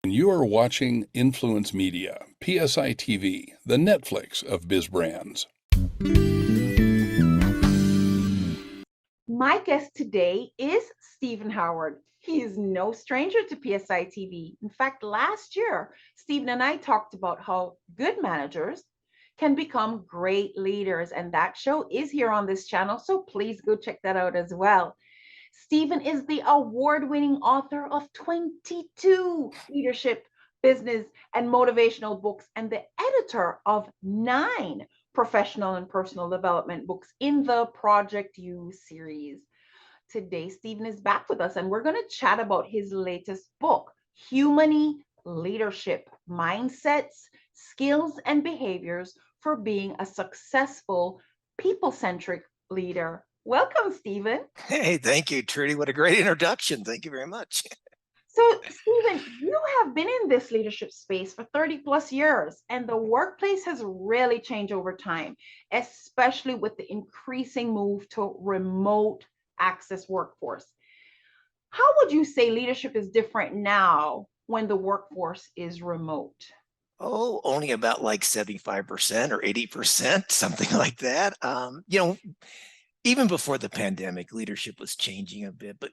You are watching Influence Media, PSI TV, the Netflix of biz brands. My guest today is Stephen Howard. He is no stranger to PSI TV. In fact, last year, Stephen and I talked about how good managers can become great leaders, and that show is here on this channel, so please go check that out as well. Stephen is the award-winning author of 22 leadership, business, and motivational books, and the editor of 9 professional and personal development books in the Project U series. Today, Stephen is back with us, and we're going to chat about his latest book, Humony, Leadership, Mindsets, Skills, and Behaviors for Being a Successful, People-Centric Leader. Welcome, Stephen. Hey, thank you, Trudy. What a great introduction. Thank you very much. So, Stephen, you have been in this leadership space for 30 plus years, and the workplace has really changed over time, especially with the increasing move to remote access workforce. How would you say leadership is different now when the workforce is remote? Oh, only about like 75% or 80%, something like that. Even before the pandemic, leadership was changing a bit, but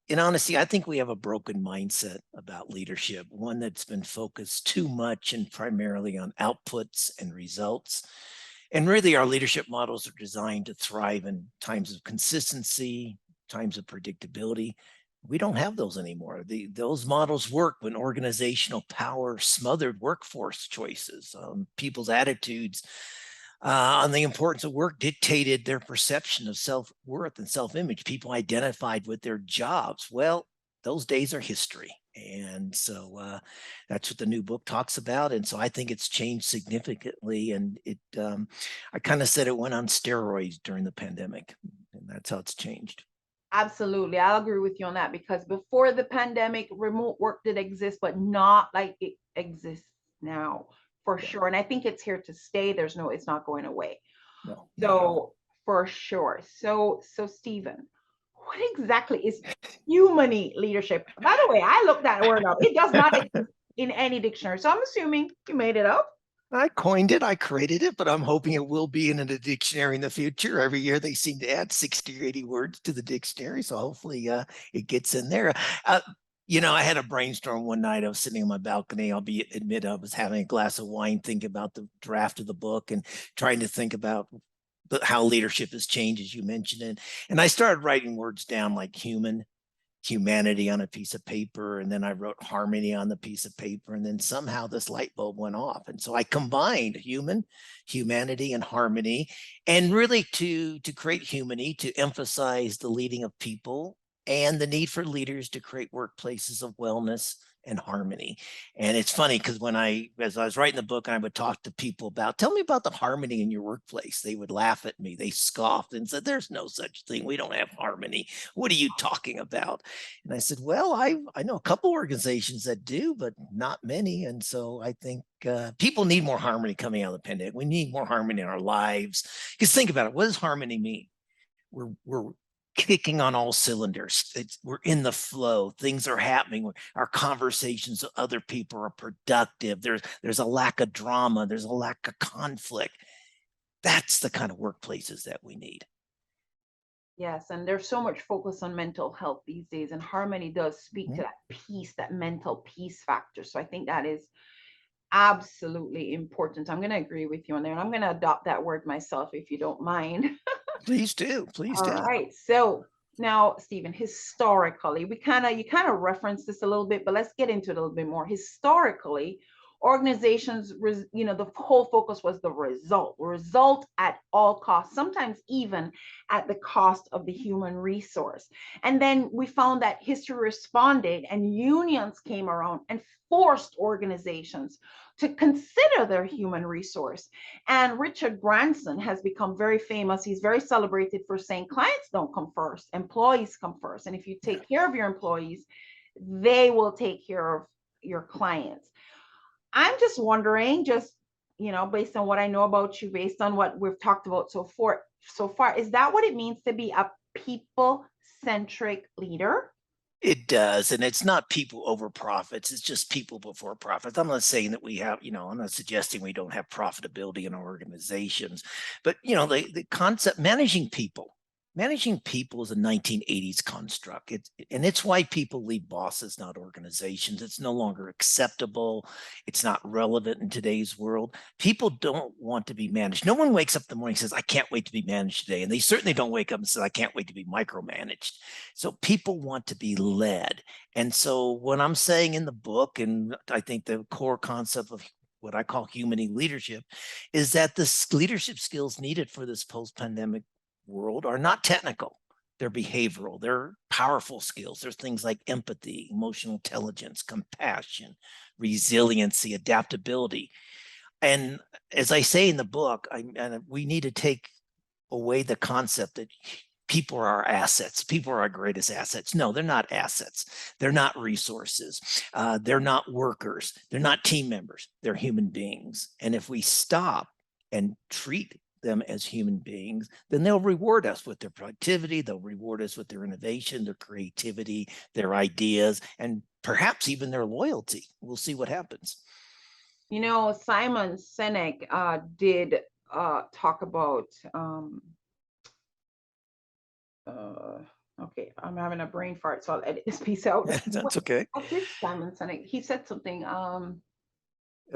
in honesty, I think we have a broken mindset about leadership, one that's been focused too much and primarily on outputs and results. And really, our leadership models are designed to thrive in times of consistency, times of predictability. We don't have those anymore. Those models work when organizational power smothered workforce choices, people's attitudes on the importance of work dictated their perception of self-worth and self-image. People identified with their jobs. Well, those days are history. And so that's what the new book talks about. And so I think it's changed significantly. And I kind of said it went on steroids during the pandemic. And that's how it's changed. Absolutely. I'll agree with you on that, because before the pandemic, remote work did exist, but not like it exists now, for sure. And I think it's here to stay. It's not going away. No. So for sure. So Stephen, what exactly is humany leadership? By the way, I looked that word up. It does not exist in any dictionary. So I'm assuming you made it up. I coined it, I created it, but I'm hoping it will be in a dictionary in the future. Every year they seem to add 60 or 80 words to the dictionary. So hopefully it gets in there. I had a brainstorm one night. I was sitting on my balcony. Admit I was having a glass of wine, thinking about the draft of the book and trying to think about how leadership has changed, as you mentioned it. And I started writing words down like humanity on a piece of paper, and then I wrote harmony on the piece of paper, and then somehow this light bulb went off. And so I combined humanity, and harmony, and really to create humany, to emphasize the leading of people and the need for leaders to create workplaces of wellness and harmony. And it's funny because as I was writing the book, I would talk to people tell me about the harmony in your workplace. They would laugh at me. They scoffed and said, there's no such thing. We don't have harmony. What are you talking about? And I said, well, I know a couple organizations that do, but not many. And so I think people need more harmony coming out of the pandemic. We need more harmony in our lives. Because think about it. What does harmony mean? We're kicking on all cylinders. We're in the flow. Things are happening. Our conversations with other people are productive. There's a lack of drama. There's a lack of conflict. That's the kind of workplaces that we need. Yes, and there's so much focus on mental health these days, and harmony does speak to that peace, that mental peace factor. So I think that is absolutely important. I'm going to agree with you on there, and I'm going to adopt that word myself, if you don't mind. Please do. Please do. All right. So now, Stephen, historically, you kind of referenced this a little bit, but let's get into it a little bit more. Historically, organizations, the whole focus was the result at all costs, sometimes even at the cost of the human resource. And then we found that history responded, and unions came around and forced organizations to consider their human resource. And Richard Branson has become very famous. He's very celebrated for saying clients don't come first, employees come first. And if you take care of your employees, they will take care of your clients. I'm just wondering, based on what I know about you, based on what we've talked about so far, is that what it means to be a people-centric leader? It does. And it's not people over profits. It's just people before profits. I'm not saying that we have, I'm not suggesting we don't have profitability in our organizations, but, the concept managing people is a 1980s construct. It's why people leave bosses, not organizations. It's no longer acceptable. It's not relevant in today's world. People don't want to be managed. No one wakes up in the morning and says, I can't wait to be managed today. And they certainly don't wake up and say, I can't wait to be micromanaged. So people want to be led. And so what I'm saying in the book, and I think the core concept of what I call humany leadership, is that the leadership skills needed for this post-pandemic world are not technical. They're behavioral. They're powerful skills. There's things like empathy, emotional intelligence, compassion, resiliency, adaptability. And as I say in the book, we need to take away the concept that people are our assets. People are our greatest assets. No, they're not assets. They're not resources. They're not workers. They're not team members. They're human beings. And if we stop and treat them as human beings, then they'll reward us with their productivity. They'll reward us with their innovation, their creativity, their ideas, and perhaps even their loyalty. We'll see what happens. Simon Sinek did talk about okay, I'm having a brain fart, so I'll edit this piece out. That's okay. What did Simon Sinek? He said something.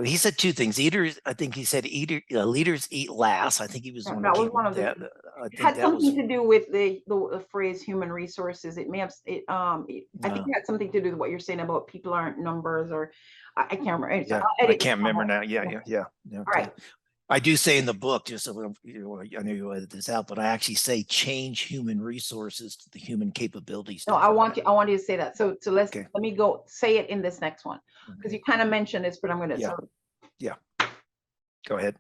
He said two things. I think he said leaders eat last. I think he was that was one of the. It had something to do with the phrase human resources. It may have. I think it had something to do with what you're saying about people aren't numbers, or I can't remember. Yeah, I can't remember now. Yeah. All right. I do say in the book, just so I know you edit this out, but I actually say change human resources to the human capabilities. No, I want you to say that. So let me go say it in this next one, because you kind of mentioned this, but I'm going to. Yeah. Go ahead.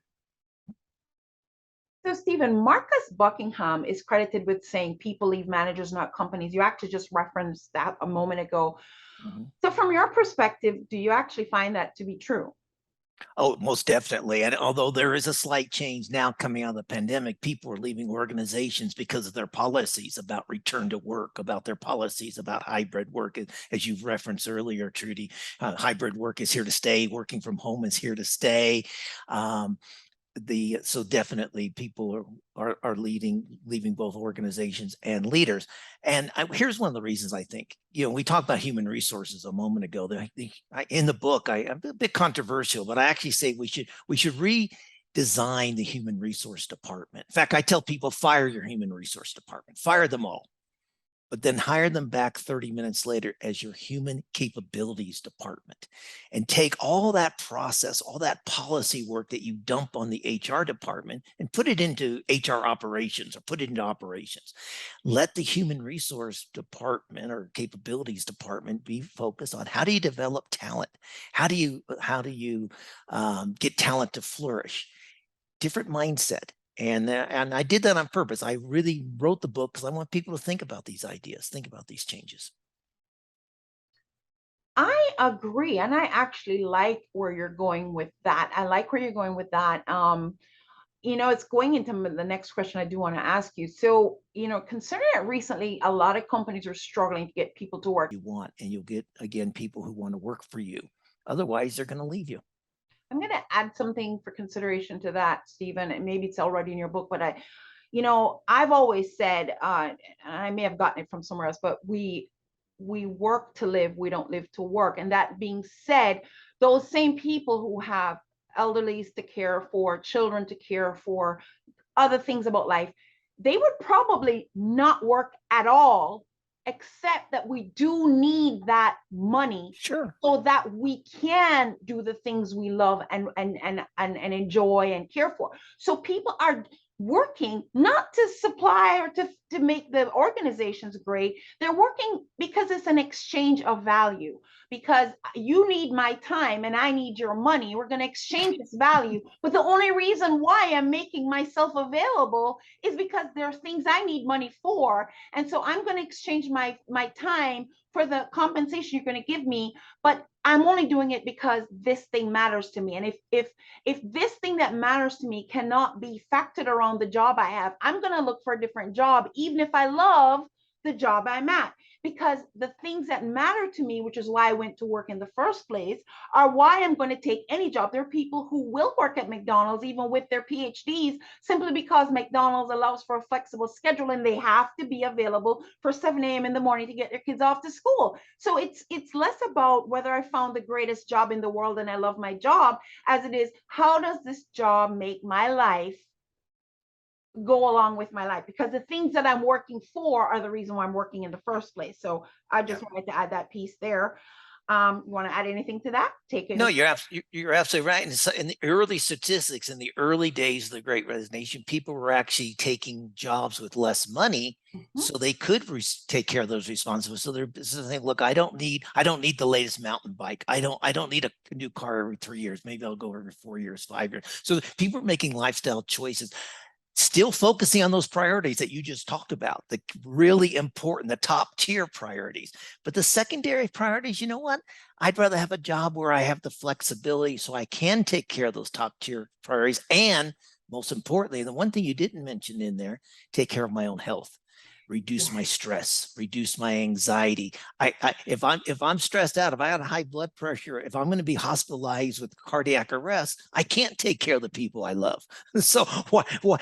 So Stephen, Marcus Buckingham is credited with saying people leave managers, not companies. You actually just referenced that a moment ago. So from your perspective, do you actually find that to be true? Oh, most definitely. And although there is a slight change now coming out of the pandemic, people are leaving organizations because of their policies about return to work, about their policies about hybrid work. As you've referenced earlier, Trudy, hybrid work is here to stay. Working from home is here to stay. So definitely people are leaving both organizations and leaders. And here's one of the reasons I think, we talked about human resources a moment ago. In the book, I'm a bit controversial, but I actually say we should redesign the human resource department. In fact, I tell people, fire your human resource department, fire them all, but then hire them back 30 minutes later as your human capabilities department, and take all that process, all that policy work that you dump on the HR department and put it into HR operations, or put it into operations. Let the human resource department or capabilities department be focused on how do you develop talent? How do you get talent to flourish? Different mindset. And I did that on purpose. I really wrote the book because I want people to think about these ideas, think about these changes. I agree. And I actually like where you're going with that. I like where you're going with that. It's going into the next question I do want to ask you. So, considering that recently a lot of companies are struggling to get people to work. You want, and you'll get, again, people who want to work for you. Otherwise, they're going to leave you. I'm going to add something for consideration to that, Stephen, and maybe it's already in your book, but I've always said, and I may have gotten it from somewhere else, but we work to live, we don't live to work. And that being said, those same people who have elderlies to care for, children to care for, other things about life, they would probably not work at all, except that we do need that money, sure, so that we can do the things we love and enjoy and care for. So people are working not to supply or to make the organizations great. They're working because it's an exchange of value, because you need my time and I need your money. We're going to exchange this value. But the only reason why I'm making myself available is because there's things I need money for. And so I'm going to exchange my time for the compensation you're going to give me, but I'm only doing it because this thing matters to me. And if this thing that matters to me cannot be factored around the job I have, I'm going to look for a different job, even if I love the job I'm at, because the things that matter to me, which is why I went to work in the first place, are why I'm going to take any job. There are people who will work at McDonald's even with their PhDs, simply because McDonald's allows for a flexible schedule and they have to be available for 7 a.m. in the morning to get their kids off to school. So it's less about whether I found the greatest job in the world and I love my job, as it is, how does this job make my life go along with my life? Because the things that I'm working for are the reason why I'm working in the first place. So I just wanted to add that piece there. You want to add anything to that? Take it. No, you're absolutely right. And so in the early statistics, in the early days of the Great Resignation, people were actually taking jobs with less money, so they could take care of those responsibilities. So they're saying, look, I don't need the latest mountain bike. I don't need a new car every 3 years. Maybe I'll go every 4 years, 5 years. So people are making lifestyle choices, still focusing on those priorities that you just talked about, the really important, the top tier priorities. But the secondary priorities, you know what? I'd rather have a job where I have the flexibility so I can take care of those top tier priorities. And most importantly, the one thing you didn't mention in there, take care of my own health, reduce my stress, reduce my anxiety. If I'm stressed out, if I have high blood pressure, if I'm going to be hospitalized with cardiac arrest, I can't take care of the people I love. So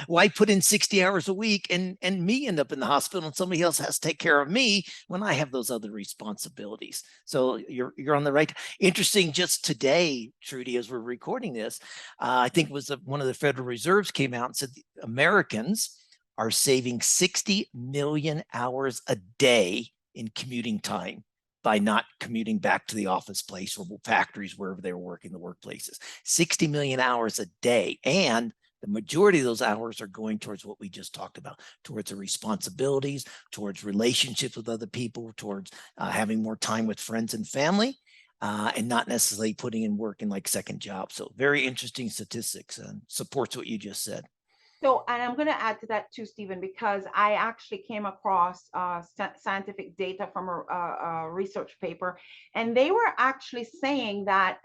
why put in 60 hours a week and me end up in the hospital and somebody else has to take care of me when I have those other responsibilities? So you're on the right. Interesting. Just today, Trudy, as we're recording this, I think it was one of the Federal Reserves came out and said Americans are saving 60 million hours a day in commuting time by not commuting back to the office place or factories, wherever they were working, the workplaces. 60 million hours a day. And the majority of those hours are going towards what we just talked about, towards the responsibilities, towards relationships with other people, towards having more time with friends and family, and not necessarily putting in work in like second jobs. So very interesting statistics and supports what you just said. So, and I'm going to add to that too, Stephen, because I actually came across scientific data from a research paper, and they were actually saying that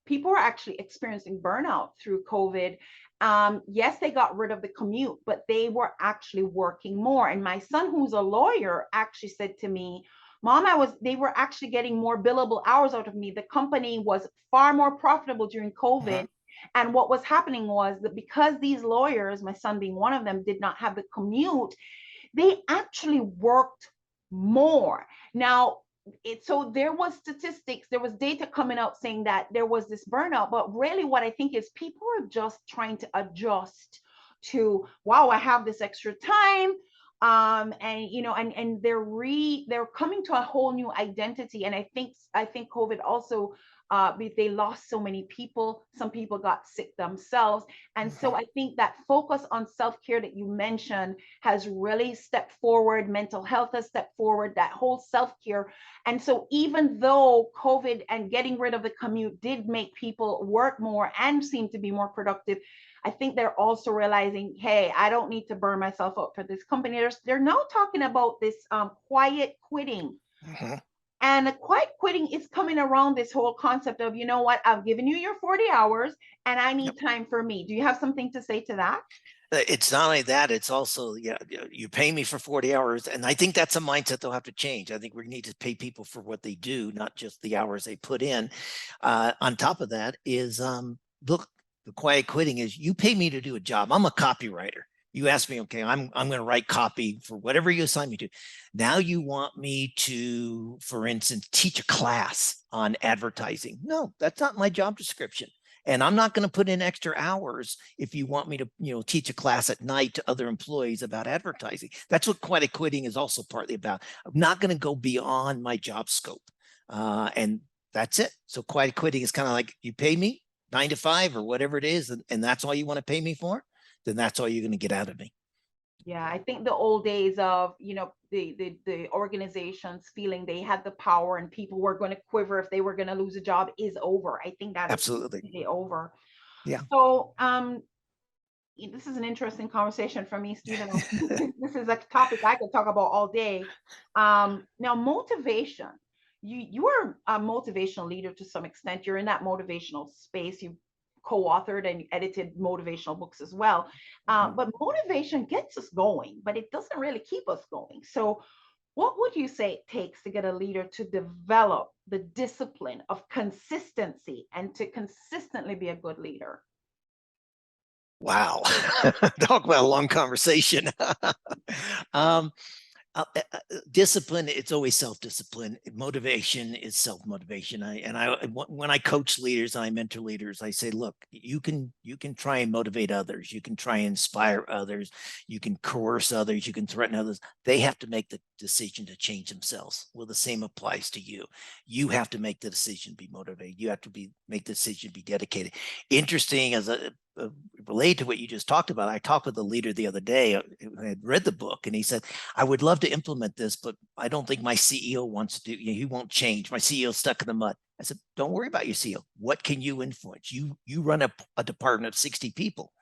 people were actually experiencing burnout through COVID. Yes, they got rid of the commute, but they were actually working more. And my son, who's a lawyer, actually said to me, Mom, they were actually getting more billable hours out of me. The company was far more profitable during COVID. And what was happening was that because these lawyers, my son being one of them, did not have the commute, they actually worked more. Now, so there was statistics, there was data coming out saying that there was this burnout, but really what I think is people are just trying to adjust to, wow, I have this extra time. And you know, and they're coming to a whole new identity. And I think COVID also they lost so many people. Some people got sick themselves. And so I think that focus on self-care that you mentioned has really stepped forward. Mental health has stepped forward, that whole self-care. And so even though COVID and getting rid of the commute did make people work more and seem to be more productive, I think they're also realizing, hey, I don't need to burn myself out for this company. They're now talking about this quiet quitting. And the quiet quitting is coming around this whole concept of, you know what, I've given you your 40 hours and I need time for me. Do you have something to say to that? It's not only that, it's also, you pay me for 40 hours. And I think that's a mindset they'll have to change. I think we need to pay people for what they do, not just the hours they put in. On top of that is, look, the quiet quitting is you pay me to do a job. I'm a copywriter. You ask me, okay, I'm going to write copy for whatever you assign me to. Now you want me to, for instance, teach a class on advertising. No, that's not my job description. And I'm not going to put in extra hours if you want me to, teach a class at night to other employees about advertising. That's what quiet quitting is also partly about. I'm not going to go beyond my job scope. And that's it. So quiet quitting is kind of like, you pay me 9 to 5 or whatever it is, and that's all you want to pay me for, then that's all you're going to get out of me. Yeah, I think the old days of, the organizations feeling they had the power and people were going to quiver if they were going to lose a job is over. I think that absolutely is over. Yeah. So this is an interesting conversation for me, Stephen. This is a topic I could talk about all day. Now, motivation. You are a motivational leader to some extent. You're in that motivational space. You co-authored and edited motivational books as well. But motivation gets us going, but it doesn't really keep us going. So What would you say it takes to get a leader to develop the discipline of consistency and to consistently be a good leader? Wow. Talk about a long conversation. um, Discipline, it's always self-discipline. Motivation is self-motivation. When I coach leaders, I mentor leaders, I say, look, you can try and motivate others, you can try and inspire others, you can coerce others, you can threaten others. They have to make the decision to change themselves. Well, the same applies to you. You have to make the decision, be motivated. You have to make the decision, be dedicated. Interesting, as a related to what you just talked about, I talked with a leader the other day who had read the book, and he said, I would love to implement this, but I don't think my CEO wants to do, he won't change. My CEO's stuck in the mud. I said, don't worry about your CEO. What can you influence? You run a department of 60 people.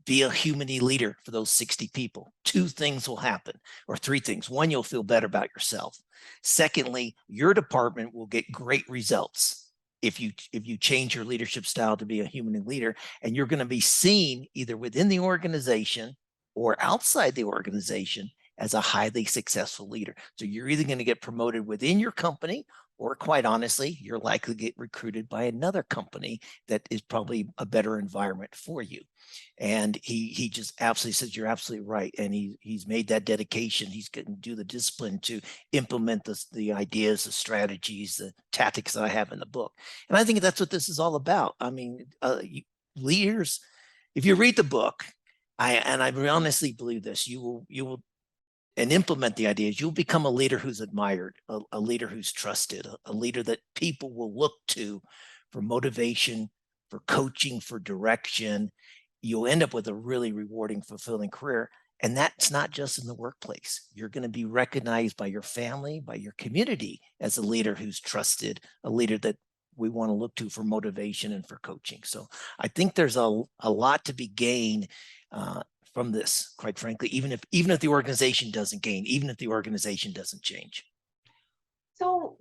Be a Humony leader for those 60 people. Two things will happen, or three things. One, you'll feel better about yourself. Secondly, your department will get great results if you change your leadership style to be a Humony leader, and you're going to be seen either within the organization or outside the organization as a highly successful leader. So you're either going to get promoted within your company, or quite honestly, you're likely to get recruited by another company that is probably a better environment for you. And he just absolutely says, you're absolutely right. And he's made that dedication. He's going to do the discipline to implement the ideas, the strategies, the tactics that I have in the book. And I think that's what this is all about. I mean, leaders, if you read the book, I honestly believe this, you will and implement the ideas, you'll become a leader who's admired, a leader who's trusted, a leader that people will look to for motivation, for coaching, for direction. You'll end up with a really rewarding, fulfilling career. And that's not just in the workplace. You're going to be recognized by your family, by your community as a leader who's trusted, a leader that we want to look to for motivation and for coaching. So I think there's a lot to be gained from this, quite frankly, even if the organization doesn't gain, even if the organization doesn't change. So,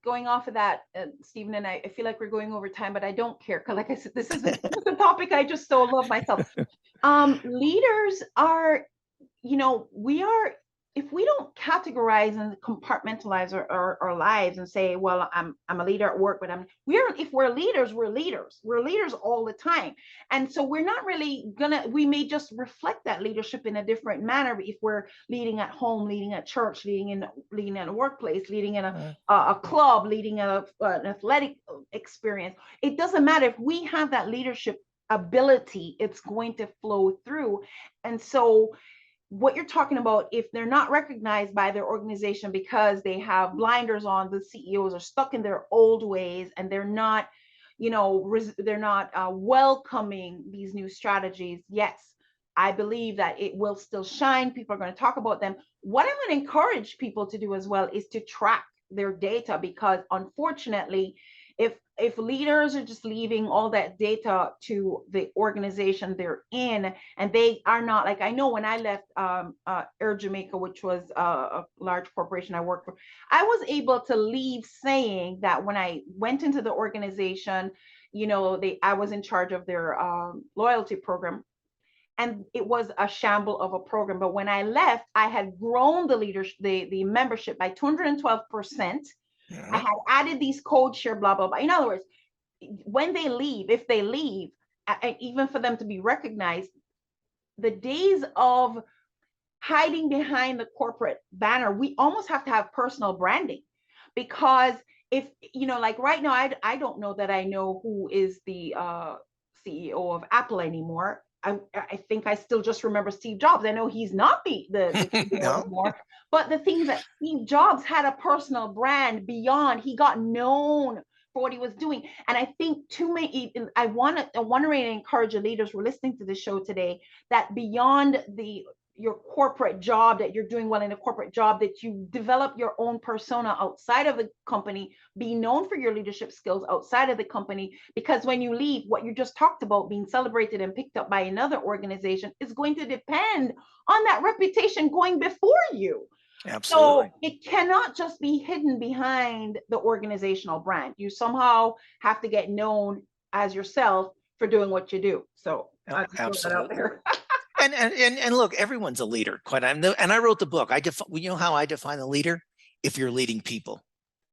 going off of that, Stephen, and I feel like we're going over time, but I don't care. Because like I said, this is a topic I just so love myself. Leaders are, we are, if we don't categorize and compartmentalize our lives and say, well, I'm a leader at work, but if we're leaders, we're leaders all the time. And so we're not really we may just reflect that leadership in a different manner if we're leading at home, leading at church, leading in a workplace, leading in a club, leading an athletic experience. It doesn't matter. If we have that leadership ability, it's going to flow through. And so what you're talking about, if they're not recognized by their organization because they have blinders on, the CEOs are stuck in their old ways, and they're not, welcoming these new strategies. Yes, I believe that it will still shine. People are going to talk about them. What I'm going to encourage people to do as well is to track their data, because unfortunately, if leaders are just leaving all that data to the organization they're in, and they are not, like, I know when I left Air Jamaica, which was a large corporation I worked for, I was able to leave saying that when I went into the organization, I was in charge of their loyalty program, and it was a shamble of a program. But when I left, I had grown the leadership, the membership by 212%. I had added these code share, blah, blah, blah. In other words, when they leave, if they leave, even for them to be recognized, the days of hiding behind the corporate banner, we almost have to have personal branding. Because if, like right now, I don't know that I know who is the CEO of Apple anymore. I think I still just remember Steve Jobs. I know he's not the CEO No. anymore, but the things that Steve Jobs had a personal brand beyond, he got known for what he was doing. And I think too many, I want to really encourage the leaders who are listening to this show today, that beyond your corporate job, that you're doing well in a corporate job, that you develop your own persona outside of the company, be known for your leadership skills outside of the company, because when you leave, what you just talked about, being celebrated and picked up by another organization, is going to depend on that reputation going before you. Absolutely. So it cannot just be hidden behind the organizational brand. You somehow have to get known as yourself for doing what you do. So I just throw that out there. And look, everyone's a leader. And I wrote the book. You know how I define a leader? if you're leading people.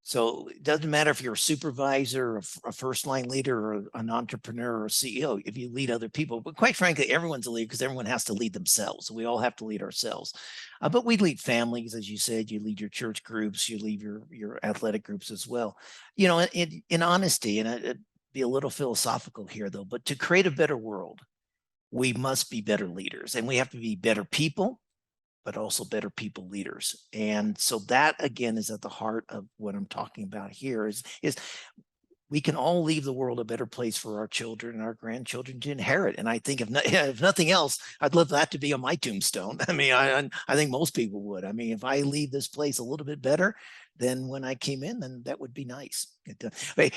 So it doesn't matter if you're a supervisor, a first line leader, or an entrepreneur or a CEO, if you lead other people. But quite frankly, everyone's a leader because everyone has to lead themselves. We all have to lead ourselves. But we lead families, as you said, you lead your church groups, you lead your athletic groups as well. You know, in honesty, and it'd be a little philosophical here though, but to create a better world, we must be better leaders, and we have to be better people, but also better people leaders. And so that again is at the heart of what I'm talking about here is we can all leave the world a better place for our children and our grandchildren to inherit. And I think if nothing else, I'd love that to be on my tombstone. I mean, I think most people would. I mean, if I leave this place a little bit better than when I came in, then that would be nice.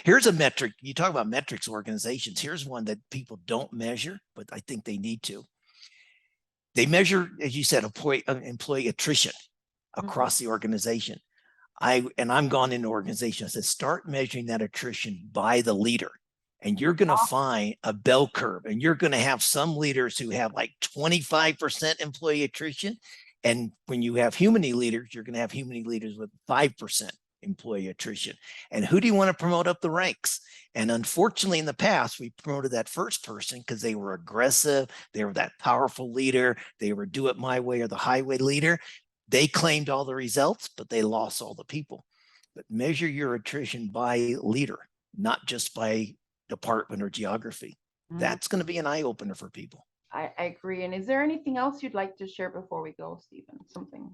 Here's a metric. You talk about metrics organizations. Here's one that people don't measure, but I think they need to. They measure, as you said, employee attrition across the organization. I'm gone into organizations that start measuring that attrition by the leader. And you're going to find a bell curve, and you're going to have some leaders who have like 25% employee attrition. And when you have Humony leaders, you're going to have Humony leaders with 5% employee attrition. And who do you want to promote up the ranks? And unfortunately, in the past, we promoted that first person because they were aggressive. They were that powerful leader. They were do it my way or the highway leader. They claimed all the results, but they lost all the people. But measure your attrition by leader, not just by department or geography. That's going to be an eye opener for people. I agree. And is there anything else you'd like to share before we go, Stephen? Something?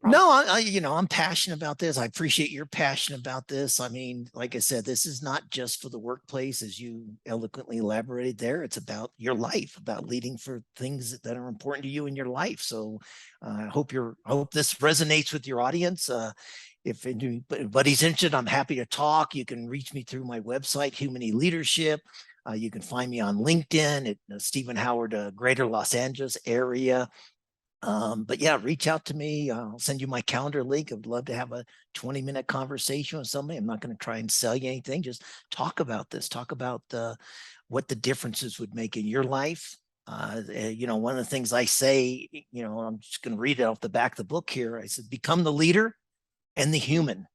No, I'm passionate about this. I appreciate your passion about this. I mean, like I said, this is not just for the workplace, as you eloquently elaborated there. It's about your life, about leading for things that are important to you in your life. So I hope this resonates with your audience. If anybody's interested, I'm happy to talk. You can reach me through my website, Humony Leadership. You can find me on LinkedIn at Stephen Howard, Greater Los Angeles area. But yeah, reach out to me. I'll send you my calendar link. I'd love to have a 20-minute conversation with somebody. I'm not going to try and sell you anything. Just talk about this. Talk about what the differences would make in your life. You know, one of the things I say, you know, I'm just going to read it off the back of the book here. I said, become the leader and the human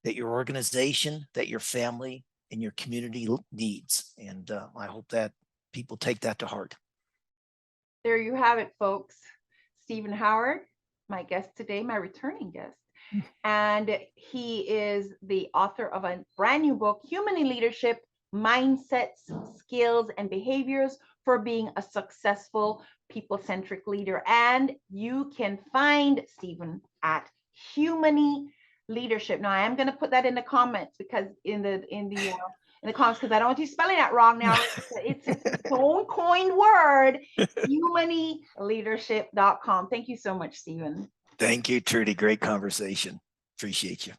that your organization, that your family, and your community needs. And I hope that people take that to heart. There you have it, folks. Stephen Howard, my guest today, my returning guest. And he is the author of a brand new book, Humany Leadership, Mindsets, Skills, and Behaviors for Being a Successful People-Centric Leader. And you can find Stephen at Humany Leadership. Now, I am going to put that in the comments because in the comments, because I don't want you spelling that wrong now. It's its own coined word, humanyleadership.com. Thank you so much, Stephen. Thank you, Trudy. Great conversation. Appreciate you.